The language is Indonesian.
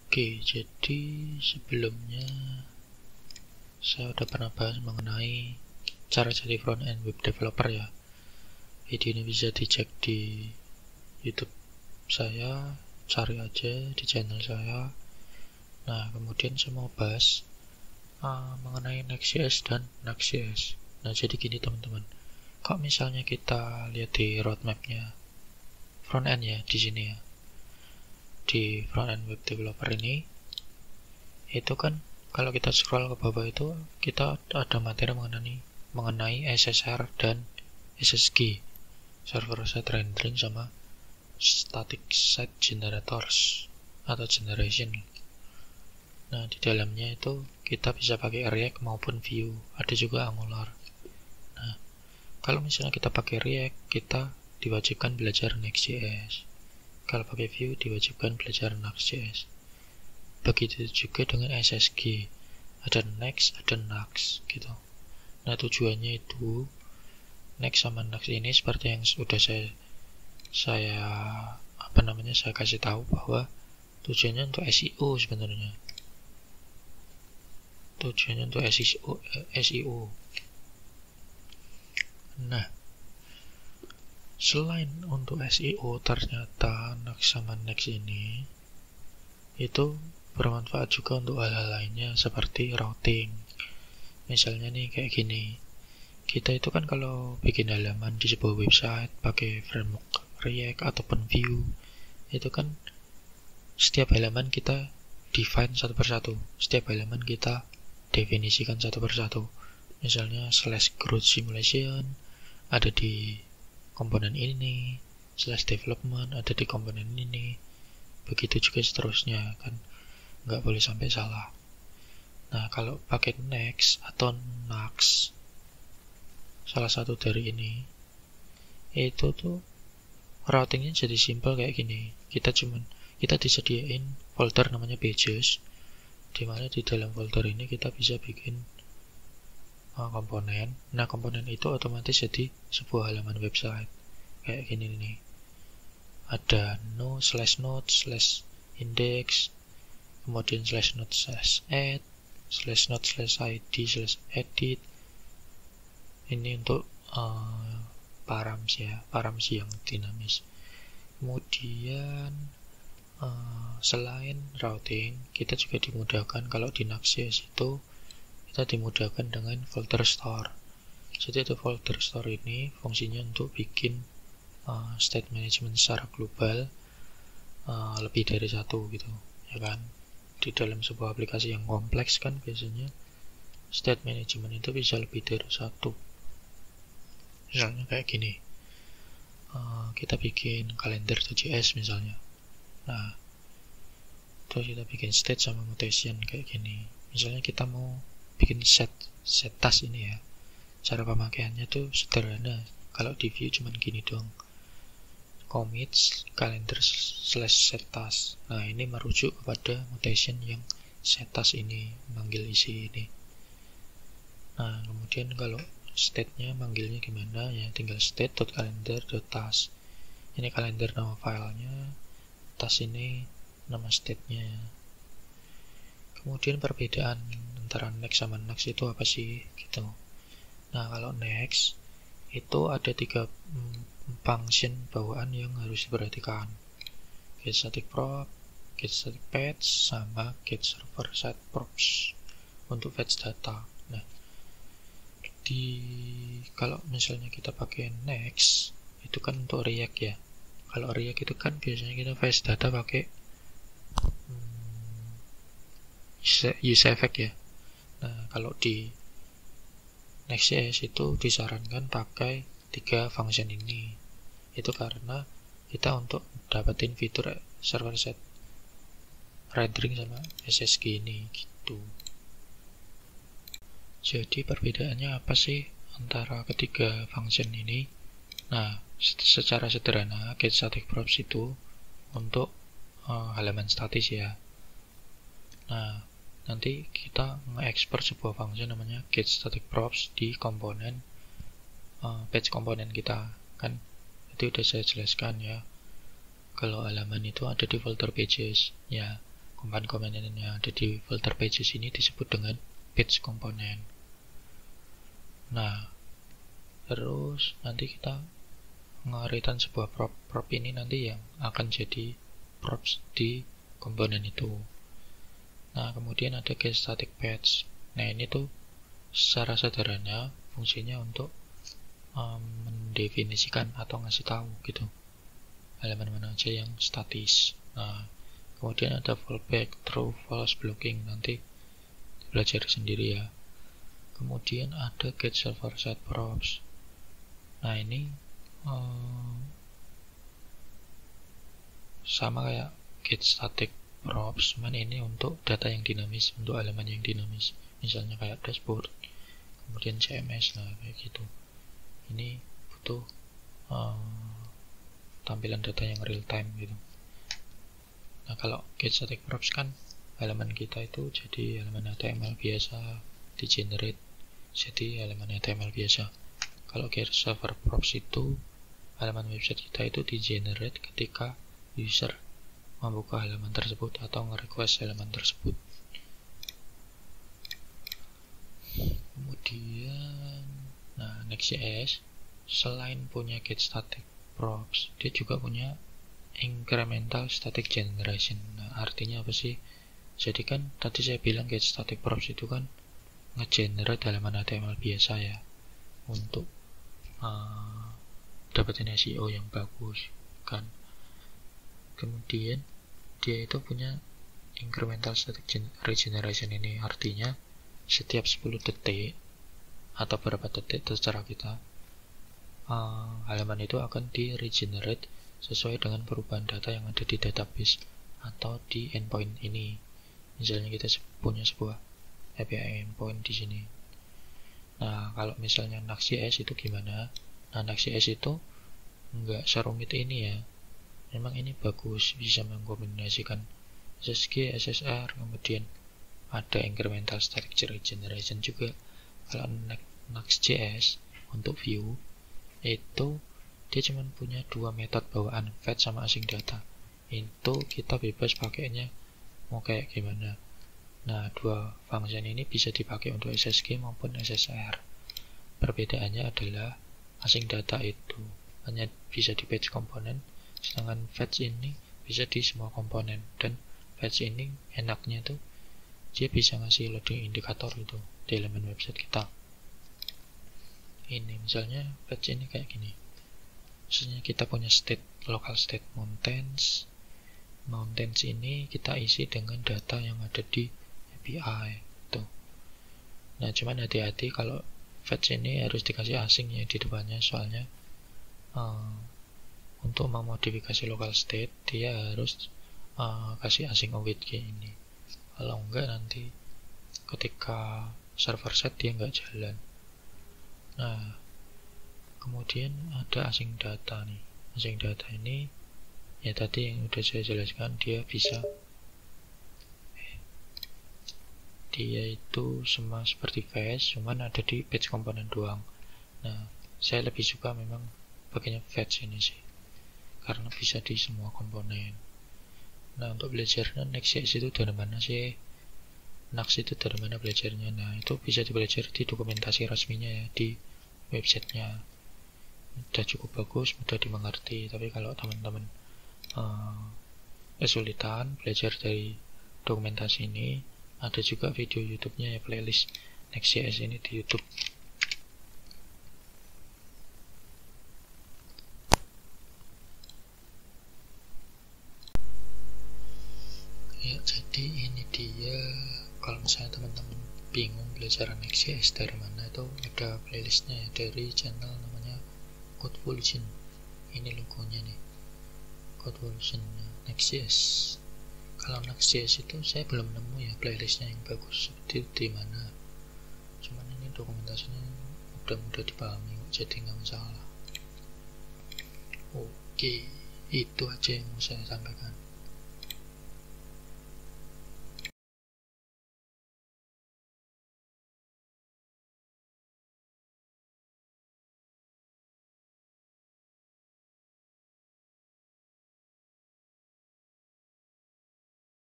Oke, jadi sebelumnya saya udah pernah bahas mengenai cara jadi front end web developer ya. Video ini bisa dicek di YouTube saya, cari aja di channel saya. Nah, kemudian saya mau bahas mengenai Next.js dan Nuxt.js. Nah, jadi gini teman-teman. Kalau misalnya kita lihat di roadmapnya front end ya, di sini ya, di front end web developer ini, itu kan kalau kita scroll ke bawah itu kita ada materi mengenai SSR dan SSG, server side rendering sama static site generators atau generation. Nah, di dalamnya itu kita bisa pakai React maupun Vue, ada juga Angular. Nah, kalau misalnya kita pakai React, kita diwajibkan belajar Next.js. Kalau pakai Vue, diwajibkan belajar Nuxt.js. Begitu juga dengan SSG, ada Next, ada Nuxt gitu. Nah, tujuannya itu Next sama Nuxt ini seperti yang sudah saya kasih tahu bahwa tujuannya untuk SEO sebenarnya. Tujuannya untuk SEO. Nah, selain untuk SEO, ternyata Nuxt sama Next ini itu bermanfaat juga untuk hal-hal lainnya seperti routing. Misalnya nih kayak gini, kita itu kan kalau bikin halaman di sebuah website pakai framework React ataupun Vue, itu kan setiap halaman kita define satu persatu, setiap halaman kita definisikan satu persatu. Misalnya /growth simulation ada di komponen ini, /development ada di komponen ini, begitu juga seterusnya kan, nggak boleh sampai salah. Nah, kalau pakai Next atau Nuxt, salah satu dari ini, itu tuh routingnya jadi simple kayak gini. Kita disediain folder namanya pages, dimana di dalam folder ini kita bisa bikin komponen. Nah, komponen itu otomatis jadi sebuah halaman website kayak gini nih. Ada node /node/index, kemudian /node/add, /node/id/edit. Ini untuk params yang dinamis. Kemudian selain routing, kita juga dimudahkan kalau di Nuxt.js itu kita dimudahkan dengan folder store. Jadi itu folder store ini fungsinya untuk bikin state management secara global, lebih dari satu gitu, ya kan? Di dalam sebuah aplikasi yang kompleks kan biasanya state management itu bisa lebih dari satu. Misalnya kayak gini, kita bikin calendar.js misalnya. Nah, terus kita bikin state sama mutation kayak gini. Misalnya kita mau bikin set task ini ya, cara pemakaiannya tuh sederhana. Kalau di Vue cuman gini dong, commit calendar /set task. Nah, ini merujuk kepada mutation yang set task ini, manggil isi ini. Nah, kemudian kalau state-nya manggilnya gimana ya, tinggal state.calendar.task. Ini kalender nama filenya, task ini nama state-nya. Kemudian perbedaan antara Next sama Nuxt itu apa sih gitu. Nah, kalau Next itu ada 3 function bawaan yang harus diperhatikan: get static prop, get static fetch, sama get server side props untuk fetch data. Nah, kalau misalnya kita pakai Next itu kan untuk React ya. Kalau React itu kan biasanya kita fetch data pakai use effect ya. Nah, kalau di Next.js itu disarankan pakai 3 function ini. Itu karena kita untuk dapetin fitur server side rendering sama SSG ini gitu. Jadi perbedaannya apa sih antara ketiga function ini? Nah, secara sederhana get static props itu untuk halaman statis ya. Nah, nanti kita nge-export sebuah function namanya get static props di komponen page komponen kita kan. Itu udah saya jelaskan ya. Kalau halaman itu ada di folder pages ya. komponen yang ada di filter pages ini disebut dengan page component. Nah, terus nanti kita nge-return sebuah prop ini nanti yang akan jadi props di komponen itu. Nah, kemudian ada getStaticPage. Nah, ini tuh secara sederhana fungsinya untuk mendefinisikan atau ngasih tahu gitu halaman mana aja yang statis. Nah, kemudian ada fallback, true, false, blocking, nanti belajar sendiri ya. Kemudian ada getServerSetProps. Nah, ini sama kayak getStaticProps, cuman ini untuk data yang dinamis, untuk halaman yang dinamis, misalnya kayak dashboard, kemudian CMS. Nah, kayak gitu. Ini butuh tampilan data yang real time gitu. Nah, kalau getStaticProps kan halaman kita itu jadi halaman HTML biasa, di generate jadi halaman HTML biasa. Kalau getServerProps itu halaman website kita itu di generate ketika user membuka halaman tersebut atau nge-request halaman tersebut. Kemudian, nah, Next.js selain punya getStaticProps, dia juga punya incremental static generation. Nah, artinya apa sih? Jadi kan tadi saya bilang getStaticProps itu kan nge-generate halaman HTML biasa ya, untuk dapetin SEO yang bagus kan. Kemudian dia itu punya incremental static regeneration. Ini artinya setiap 10 detik atau berapa detik terserah kita, halaman itu akan di regenerate sesuai dengan perubahan data yang ada di database atau di endpoint ini. Misalnya kita punya sebuah API endpoint di sini. Nah, kalau misalnya Next.js itu gimana? Nah, Next.js itu nggak serumit ini ya. Memang ini bagus, bisa mengkombinasikan SSG, SSR, kemudian ada incremental static regeneration juga. Kalau Next.js untuk view itu dia cuma punya dua metode bawaan, fetch sama async data. Itu kita bebas pakainya mau kayak gimana. Nah, dua function ini bisa dipakai untuk SSG maupun SSR. Perbedaannya adalah async data itu hanya bisa di page component, sedangkan fetch ini bisa di semua komponen. Dan fetch ini enaknya tuh dia bisa ngasih loading indikator itu di elemen website kita. Ini misalnya fetch ini kayak gini. Misalnya kita punya local state mountains. Mountains ini kita isi dengan data yang ada di API tuh. Nah, cuman hati-hati kalau fetch ini harus dikasih async ya di depannya, soalnya untuk memodifikasi local state dia harus kasih async await kayak ini. Kalau enggak nanti ketika server set dia enggak jalan. Nah, kemudian ada async data nih. Async data ini ya tadi yang udah saya jelaskan, dia itu sama seperti fetch, cuman ada di page component doang. Nah, saya lebih suka memang pakainya fetch ini sih, karena bisa di semua komponen. Nah, untuk belajarnya Next.js itu dari mana sih? Next itu dari mana belajarnya? Nah, itu bisa dibelajar di dokumentasi resminya ya, di websitenya. Udah cukup bagus, mudah dimengerti. Tapi kalau teman-teman kesulitan belajar dari dokumentasi ini, ada juga video YouTube-nya ya, playlist Next.js ini di YouTube. Ya, jadi ini dia. Kalau misalnya teman-teman bingung belajar Next.js dari mana, itu ada playlistnya ya, dari channel namanya CodeVolution. Ini logonya nih, CodeVolution Next.js. Kalau Next.js itu saya belum nemu ya playlistnya yang bagus seperti di mana. Cuman ini dokumentasinya udah mudah dipahami, jadi nggak masalah. Oke, itu aja yang mau saya sampaikan.